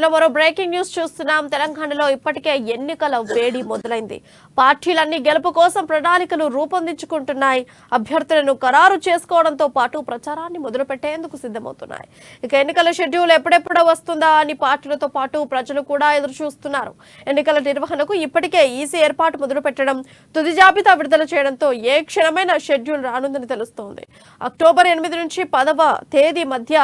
బులెటిన్లో మరో breaking news చూస్తున్నాం. తెలంగాణలో ఇప్పటికే ఎన్నికల వేడి మొదలైంది. పార్టీలన్నీ గెలుపు కోసం ప్రణాళికలు రూపొందించుకుంటున్నాయి. అభ్యర్థులను ఖరారు చేసుకోవడంతో పాటు ప్రచారాన్ని మొదలుపెట్టేందుకు సిద్ధమవుతున్నాయి. ఇక ఎన్నికల షెడ్యూల్ ఎప్పుడెప్పుడో వస్తుందా అని పార్టీలతో పాటు ప్రజలు కూడా ఎదురు చూస్తున్నారు. ఎన్నికల నిర్వహణకు ఇప్పటికే ఈసీ ఏర్పాటు మొదలుపెట్టడం, తుది జాబితా విడుదల చేయడంతో ఏ క్షణమైన షెడ్యూల్ రానుందని తెలుస్తోంది. అక్టోబర్ 8 నుంచి 10వ తేదీ మధ్య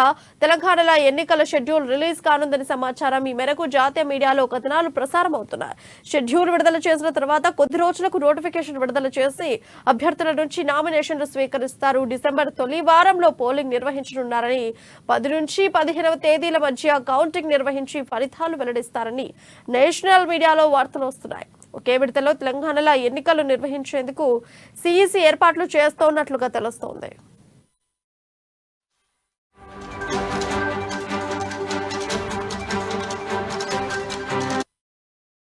తెలంగాణలో ఎన్నికల షెడ్యూల్ రిలీజ్ కానుందని సమాచారం. ఈ మేరకు జాతీయ మీడియాలో కథనాలు ప్రసారం అవుతున్నాయి. షెడ్యూల్ విడుదల చేసిన తర్వాత కొద్ది రోజులకు నోటిఫికేషన్ విడుదల చేసి అభ్యర్థుల నుంచి నామినేషన్లు స్వీకరిస్తారు. డిసెంబర్ తొలి వారంలో పోలింగ్ నిర్వహించనున్నారని, 10 నుంచి 15వ తేదీల మధ్య కౌంటింగ్ నిర్వహించి ఫలితాలు వెల్లడిస్తారని నేషనల్ మీడియాలో వార్తలు వస్తున్నాయి. ఒకే విడతలో తెలంగాణలో ఎన్నికలు నిర్వహించేందుకు సిఈసి ఏర్పాట్లు చేస్తున్నట్లుగా తెలుస్తోంది.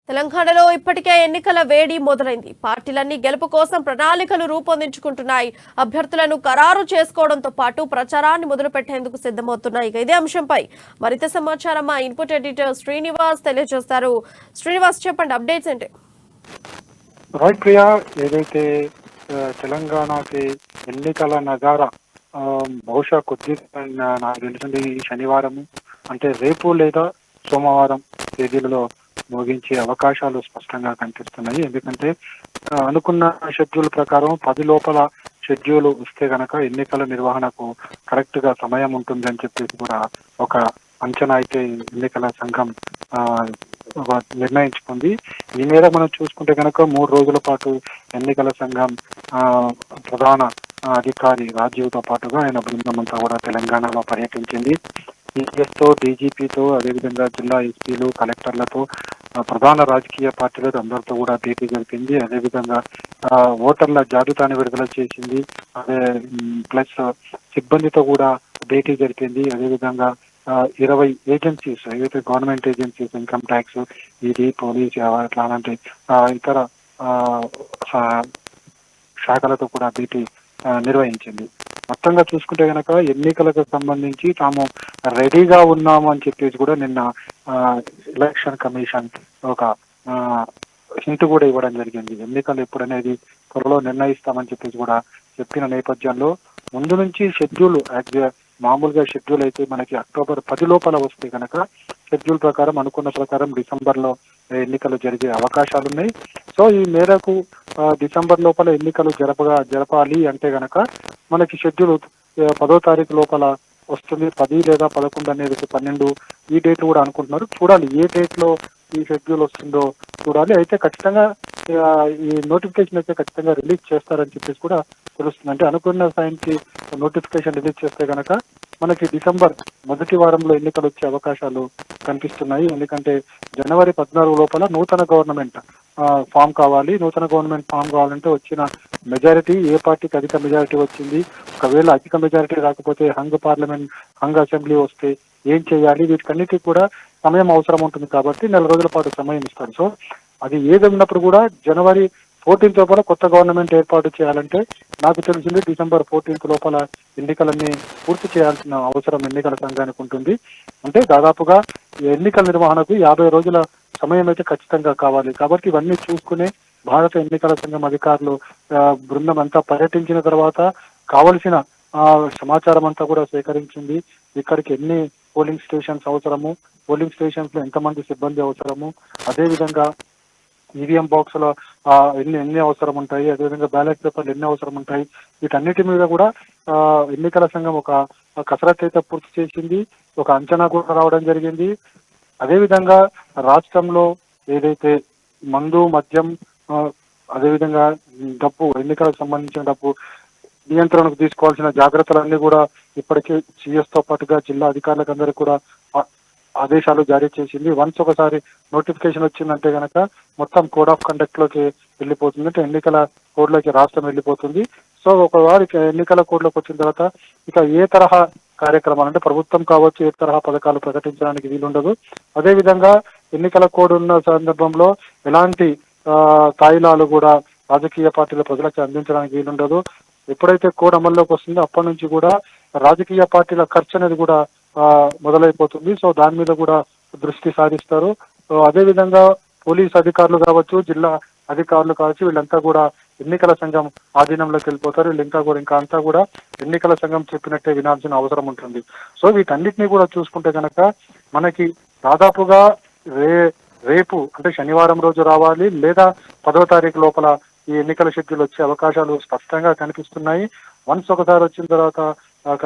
తెలంగాణలో ఇప్పటికే ఎన్నికల వేడి మొదలైంది. పార్టీలన్నీ గెలుపు కోసం ప్రణాళికలు రూపొందించుకుంటున్నాయి. అభ్యర్థులను ఖరారు చేసుకోవడంతో పాటు ప్రచారాన్ని మొదలుపెట్టేందుకు సిద్ధమవుతున్నాయి. ఇదే అంశంపై మరింత సమాచారం మా ఇన్పుట్ ఎడిటర్ శ్రీనివాస్ తెలియజేస్తారు. శ్రీనివాస్, చెప్పండి, అప్డేట్స్ ఏంటి? రైట్ ప్రియా, ఏదైతే తెలంగాణకి ఎన్నికల నగారా బహుశా కొద్దిగా నాకు తెలిసింది ఈ శనివారం అంటే రేపు లేదా సోమవారం తేదీలలో మోగించే అవకాశాలు స్పష్టంగా కనిపిస్తున్నాయి. ఎందుకంటే అనుకున్న షెడ్యూల్ ప్రకారం 10 లోపల షెడ్యూల్ వస్తే గనక ఎన్నికల నిర్వహణకు కరెక్ట్ గా సమయం ఉంటుందని చెప్పేసి కూడా ఒక అంచనా అయితే ఎన్నికల సంఘం నిర్ణయించుకుంది. ఈ మేర మనం చూసుకుంటే కనుక 3 రోజుల పాటు ఎన్నికల సంఘం ప్రధాన అధికారి రాజీవ్తో పాటుగా ఆయన బృందం అంతా కూడా తెలంగాణలో పర్యటించింది. తో డీజీపీతో, అదేవిధంగా జిల్లా ఎస్పీలు, కలెక్టర్లతో, ప్రధాన రాజకీయ పార్టీలతో అందరితో కూడా భేటీ జరిపింది. అదేవిధంగా ఓటర్ల జాబితాను విడుదల చేసింది. అదే ప్లస్ సిబ్బందితో కూడా భేటీ జరిపింది. అదేవిధంగా 20 ఏజెన్సీస్, ఏదైతే government agencies, income tax, ED, police, అట్లా అలాంటి ఇతర శాఖలతో కూడా భేటీ నిర్వహించింది. మొత్తంగా చూసుకుంటే కనుక ఎన్నికలకు సంబంధించి తాము రెడీగా ఉన్నాము అని చెప్పేసి కూడా నిన్న ఎలక్షన్ కమిషన్ ఒక హింట్ కూడా ఇవ్వడం జరిగింది. ఎన్నికలు ఎప్పుడనేది త్వరలో నిర్ణయిస్తామని చెప్పేసి కూడా చెప్పిన నేపథ్యంలో ముందు నుంచి షెడ్యూల్ మామూలుగా షెడ్యూల్ అయితే మనకి అక్టోబర్ 10 లోపల వస్తే కనుక షెడ్యూల్ ప్రకారం అనుకున్న ప్రకారం డిసెంబర్లో ఎన్నికలు జరిగే అవకాశాలు ఉన్నాయి. సో ఈ మేరకు డిసెంబర్ లోపల ఎన్నికలు జరపాలి అంటే గనక మనకి షెడ్యూల్ 10వ తారీఖు లోపల వస్తుంది. 10 లేదా 11 అనేది 12 ఈ డేట్ కూడా అనుకుంటున్నారు. చూడాలి ఏ డేట్ లో ఈ షెడ్యూల్ వస్తుందో చూడాలి. అయితే ఖచ్చితంగా ఈ నోటిఫికేషన్ అయితే ఖచ్చితంగా రిలీజ్ చేస్తారని చెప్పేసి కూడా తెలుస్తుంది. అంటే అనుకున్న టైంకి నోటిఫికేషన్ రిలీజ్ చేస్తే కనుక మనకి డిసెంబర్ మొదటి వారంలో ఎన్నికలు వచ్చే అవకాశాలు కనిపిస్తున్నాయి. ఎందుకంటే జనవరి 14 లోపల నూతన గవర్నమెంట్ ఫామ్ కావాలి. నూతన గవర్నమెంట్ ఫామ్ కావాలంటే వచ్చిన మెజారిటీ, ఏ పార్టీకి అధిక మెజారిటీ వచ్చింది, ఒకవేళ అధిక మెజారిటీ రాకపోతే హంగ్ అసెంబ్లీ వస్తే ఏం చేయాలి, వీటికన్నిటికీ కూడా సమయం అవసరం ఉంటుంది. కాబట్టి 4 రోజుల పాటు సమయం ఇస్తారు. సో అది ఏది ఉన్నప్పుడు కూడా జనవరి 14 లోపల కొత్త గవర్నమెంట్ ఏర్పాటు చేయాలంటే నాకు తెలిసింది డిసెంబర్ 14 లోపల ఎన్నికలన్నీ పూర్తి చేయాల్సిన అవసరం ఎన్నికల సంఘానికి ఉంటుంది. అంటే దాదాపుగా ఎన్నికల నిర్వహణకు 50 రోజుల సమయం అయితే ఖచ్చితంగా కావాలి. కాబట్టి ఇవన్నీ చూసుకునే భారత ఎన్నికల సంఘం అధికారులు బృందం అంతా పర్యటించిన తర్వాత కావలసిన సమాచారం అంతా కూడా సేకరించింది. ఇక్కడికి ఎన్ని పోలింగ్ స్టేషన్స్ అవసరము, పోలింగ్ స్టేషన్స్ లో ఎంతమంది సిబ్బంది అవసరము, అదేవిధంగా ఈవీఎం బాక్స్ లో ఎన్ని అవసరం ఉంటాయి, అదేవిధంగా బ్యాలెట్ పేపర్లు ఎన్ని అవసరం ఉంటాయి, వీటన్నిటి మీద కూడా ఎన్నికల సంఘం ఒక కసరత్తు అయితే పూర్తి చేసింది. ఒక అంచనా కూడా రావడం జరిగింది. అదేవిధంగా రాష్ట్రంలో ఏదైతే మందు, మద్యం, అదేవిధంగా డబ్బు, ఎన్నికలకు సంబంధించిన డబ్బు నియంత్రణకు తీసుకోవాల్సిన జాగ్రత్తలన్నీ కూడా ఇప్పటికే సిఎస్ తో పాటుగా జిల్లా అధికారులకు అందరికీ కూడా ఆదేశాలు జారీ చేసింది. వన్స్ ఒకసారి నోటిఫికేషన్ వచ్చిందంటే కనుక మొత్తం కోడ్ ఆఫ్ కండక్ట్ లోకి వెళ్ళిపోతుంది. అంటే ఎన్నికల కోడ్ లోకి రాష్ట్రం వెళ్ళిపోతుంది. సో ఒకవేళ ఎన్నికల కోడ్ లోకి వచ్చిన తర్వాత ఇక ఏ తరహా కార్యక్రమాలు అంటే ప్రభుత్వం కావచ్చు, ఏ తరహా పథకాలు ప్రకటించడానికి వీలుండదు. అదేవిధంగా ఎన్నికల కోడ్ ఉన్న సందర్భంలో ఎలాంటి తాయిలాలు కూడా రాజకీయ పార్టీల ప్రజలకు అందించడానికి వీలుండదు. ఎప్పుడైతే కోడ్ అమల్లోకి వస్తుందో అప్పటి నుంచి కూడా రాజకీయ పార్టీల ఖర్చు అనేది కూడా మొదలైపోతుంది. సో దాని మీద కూడా దృష్టి సారిస్తారు. అదేవిధంగా పోలీస్ అధికారులు కావచ్చు, జిల్లా అధికారులు కావచ్చు, వీళ్ళంతా కూడా ఎన్నికల సంఘం ఆధీనంలోకి వెళ్ళిపోతారు. ఇంకా అంతా కూడా ఎన్నికల సంఘం చెప్పినట్టే వినాల్సిన అవసరం ఉంటుంది. సో వీటన్నిటిని కూడా చూసుకుంటే కనుక మనకి దాదాపుగా రేపు అంటే శనివారం రోజు రావాలి, లేదా 10వ తారీఖు లోపల ఈ ఎన్నికల షెడ్యూల్ వచ్చే అవకాశాలు స్పష్టంగా కనిపిస్తున్నాయి. వన్స్ ఒకసారి వచ్చిన తర్వాత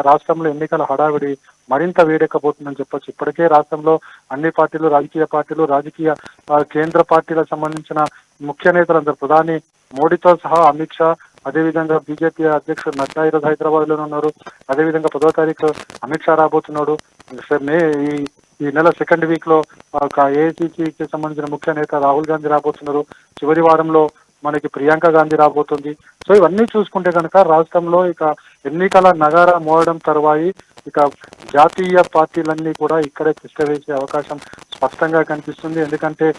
రాష్ట్రంలో ఎన్నికల హడావిడి మరింత వేడెక్కబోతుందని చెప్పొచ్చు. ఇప్పటికే రాష్ట్రంలో అన్ని పార్టీలు, రాజకీయ కేంద్ర పార్టీలకు సంబంధించిన ముఖ్య నేతలందరూ, ప్రధాని మోడీతో సహా అమిత్ షా, అదేవిధంగా బీజేపీ అధ్యక్షుడు నడ్డా ఈరోజు హైదరాబాద్ లోనే ఉన్నారు. అదేవిధంగా 10వ తారీఖు అమిత్ షా రాబోతున్నాడు. ఈ నెల సెకండ్ వీక్ లో ఏఐసీసీకి సంబంధించిన ముఖ్య నేత రాహుల్ గాంధీ రాబోతున్నారు. చివరి వారంలో మనకి ప్రియాంక గాంధీ రాబోతుంది. సో ఇవన్నీ చూసుకుంటే కనుక రాష్ట్రంలో ఇక ఎన్నికల నగారా మోయడం తరువాయి ఇక జాతీయ పార్టీలన్నీ కూడా ఇక్కడే తిష్ట వేసే అవకాశం స్పష్టంగా కనిపిస్తుంది. ఎందుకంటే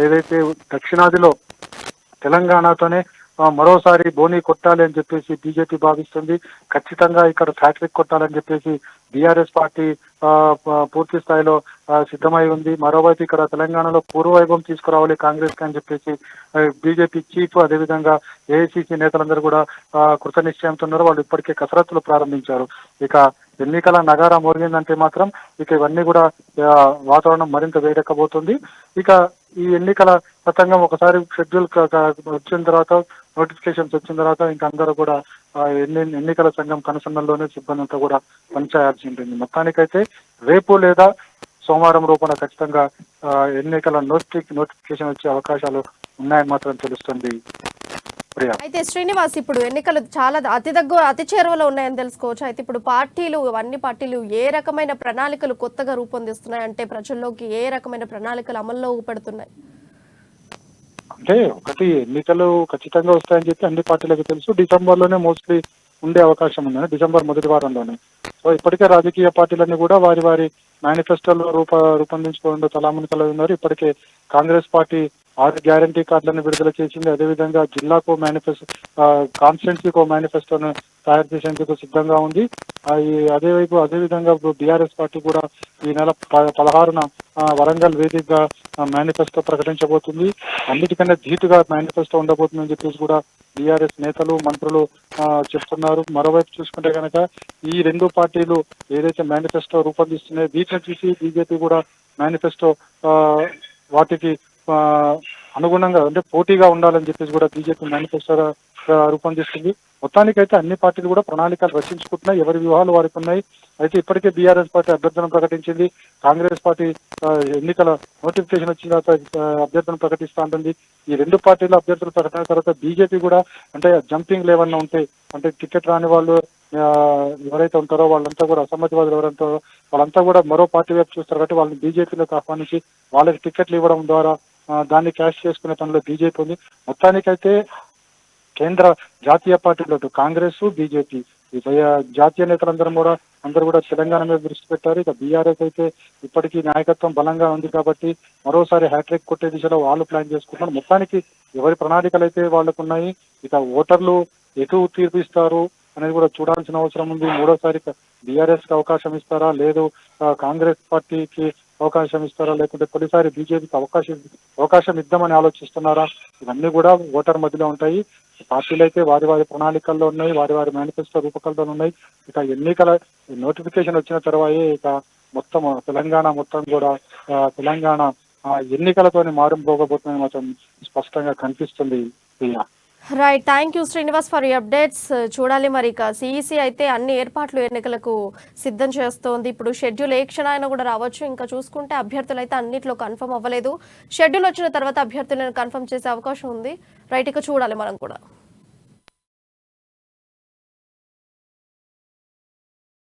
ఏదైతే దక్షిణాదిలో తెలంగాణతోనే మరోసారి బోని కొట్టాలి అని చెప్పేసి బీజేపీ భావిస్తుంది. ఖచ్చితంగా ఇక్కడ హ్యాట్రిక్ కొట్టాలని చెప్పేసి బీఆర్ఎస్ పార్టీ పూర్తి స్థాయిలో సిద్ధమై ఉంది. మరోవైపు ఇక్కడ తెలంగాణలో పూర్వవైభవం తీసుకురావాలి కాంగ్రెస్ అని చెప్పేసి బీజేపీ చీఫ్, అదేవిధంగా ఏఐసీసీ నేతలందరూ కూడా కృత నిశ్చయంతో ఉన్నారు. వాళ్ళు ఇప్పటికే కసరత్తులు ప్రారంభించారు. ఇక ఎన్నికల నగారా మోగిందంటే మాత్రం ఇక ఇవన్నీ కూడా వాతావరణం మరింత వేడెక్కబోతుంది. ఇక ఈ ఎన్నికల తతంగం ఒకసారి షెడ్యూల్ వచ్చిన తర్వాత, నోటిఫికేషన్స్ వచ్చిన తర్వాత ఇంకా అందరూ కూడా ఎన్నికల సంఘం కనుసన్నల్లోనే సిబ్బంది అంతా కూడా పనిచేయాల్సి ఉంటుంది. మొత్తానికైతే రేపు లేదా సోమవారం రూపంలో ఖచ్చితంగా ఎన్నికల నోటిఫికేషన్ వచ్చే అవకాశాలు ఉన్నాయని మాత్రం తెలుస్తుంది. ప్రియా, అయితే శ్రీనివాస్, ఇప్పుడు ఎన్నికలు చాలా అతి చేరువలో ఉన్నాయని తెలుసుకోవచ్చు. అయితే ఇప్పుడు అన్ని పార్టీలు ఏ రకమైన ప్రణాళికలు కొత్తగా రూపొందిస్తున్నాయి, అంటే ప్రజల్లోకి ఏ రకమైన ప్రణాళికలు అమల్లో పెడుతున్నాయి? అంటే ఒకటి, ఎన్నికలు ఖచ్చితంగా వస్తాయని చెప్పి అన్ని పార్టీలకు తెలుసు. డిసెంబర్ లోనే మోస్ట్లీ ఉండే అవకాశం ఉందని, డిసెంబర్ మొదటి వారంలోనే. సో ఇప్పటికే రాజకీయ పార్టీలన్నీ కూడా వారి మేనిఫెస్టోలు రూపొందించుకోవడంలో తలామునికలు ఉన్నారు. ఇప్పటికే కాంగ్రెస్ పార్టీ 6 గ్యారంటీ కార్డులను విడుదల చేసింది. అదేవిధంగా జిల్లాకు కాన్స్టిట్యున్సీకో మేనిఫెస్టోను తయారు చేసేందుకు సిద్ధంగా ఉంది. అదేవిధంగా బీఆర్ఎస్ పార్టీ కూడా ఈ నెల 16న వరంగల్ వేదికగా మేనిఫెస్టో ప్రకటించబోతుంది. అన్నిటికన్నా ధీటుగా మేనిఫెస్టో ఉండబోతుందని చెప్పేసి కూడా బీఆర్ఎస్ నేతలు, మంత్రులు చెప్తున్నారు. మరోవైపు చూసుకుంటే కనుక ఈ రెండు పార్టీలు ఏదైతే మేనిఫెస్టో రూపొందిస్తున్నాయో వీటిని చూసి బీజేపీ కూడా మేనిఫెస్టో వాటికి అనుగుణంగా అంటే పోటీగా ఉండాలని చెప్పేసి కూడా బీజేపీ మేనిఫెస్టో రూపొందిస్తుంది. మొత్తానికైతే అన్ని పార్టీలు కూడా ప్రణాళికలు రచించుకుంటున్నాయి, ఎవరి వ్యూహాలు వారికి ఉన్నాయి. అయితే ఇప్పటికే బీఆర్ఎస్ పార్టీ అభ్యర్థులను ప్రకటించింది. కాంగ్రెస్ పార్టీ ఎన్నికల నోటిఫికేషన్ వచ్చిన తర్వాత అభ్యర్థులను ప్రకటిస్తూ ఉంటుంది. ఈ రెండు పార్టీల అభ్యర్థులు ప్రకటన తర్వాత బీజేపీ కూడా అంటే జంపింగ్ లేవన్నా ఉంటే, అంటే టికెట్ రాని వాళ్ళు ఎవరైతే ఉంటారో వాళ్ళంతా కూడా, అసమ్మతివాదులు ఎవరంతా వాళ్ళంతా కూడా మరో పార్టీ వైపు చూస్తారు కాబట్టి వాళ్ళని బీజేపీలోకి ఆహ్వానించి వాళ్ళకి టికెట్లు ఇవ్వడం ద్వారా దాన్ని క్యాష్ చేసుకునే పనిలో బీజేపీ ఉంది. మొత్తానికైతే కేంద్ర జాతీయ పార్టీలు కాంగ్రెస్, బీజేపీ జాతీయ నేతలందరూ కూడా తెలంగాణ మీద దృష్టి పెట్టారు. ఇక బీఆర్ఎస్ అయితే ఇప్పటికీ నాయకత్వం బలంగా ఉంది కాబట్టి మరోసారి హ్యాట్రిక్ కొట్టే దిశలో వాళ్ళు ప్లాన్ చేసుకుంటున్నారు. మొత్తానికి ఎవరి ప్రణాళికలు అయితే వాళ్ళకు ఉన్నాయి. ఇక ఓటర్లు ఎటు తీర్పిస్తారు అనేది కూడా చూడాల్సిన అవసరం ఉంది. మూడోసారి బీఆర్ఎస్ కి అవకాశం ఇస్తారా, లేదు కాంగ్రెస్ పార్టీకి అవకాశం ఇస్తారా, లేకుంటే తొలిసారి బీజేపీకి అవకాశం ఇద్దామని ఆలోచిస్తున్నారా, ఇవన్నీ కూడా ఓటర్ మధ్యలో ఉంటాయి. పార్టీలు అయితే వారి ప్రణాళికల్లో ఉన్నాయి, వారి మేనిఫెస్టో రూపకల్పనలు ఉన్నాయి. ఇక ఎన్నికల నోటిఫికేషన్ వచ్చిన తర్వాత ఇక మొత్తం తెలంగాణ మొత్తం కూడా తెలంగాణ ఎన్నికలతోనే మారుపోకపోతుందని మాత్రం స్పష్టంగా కనిపిస్తుంది. Right, thank you Srinivas for ఈ అప్డేట్స్. చూడాలి మరి, ఇక సిఈసి అయితే అన్ని ఏర్పాట్లు ఎన్నికలకు సిద్ధం చేస్తోంది. ఇప్పుడు షెడ్యూల్ ఏ క్షణాన్ని కూడా రావచ్చు. ఇంకా చూసుకుంటే అభ్యర్థులు అయితే అన్నిట్లో కన్ఫర్మ్ అవ్వలేదు. షెడ్యూల్ వచ్చిన తర్వాత అభ్యర్థులను కన్ఫర్మ్ చేసే అవకాశం ఉంది. రైట్, ఇక చూడాలి మనం కూడా.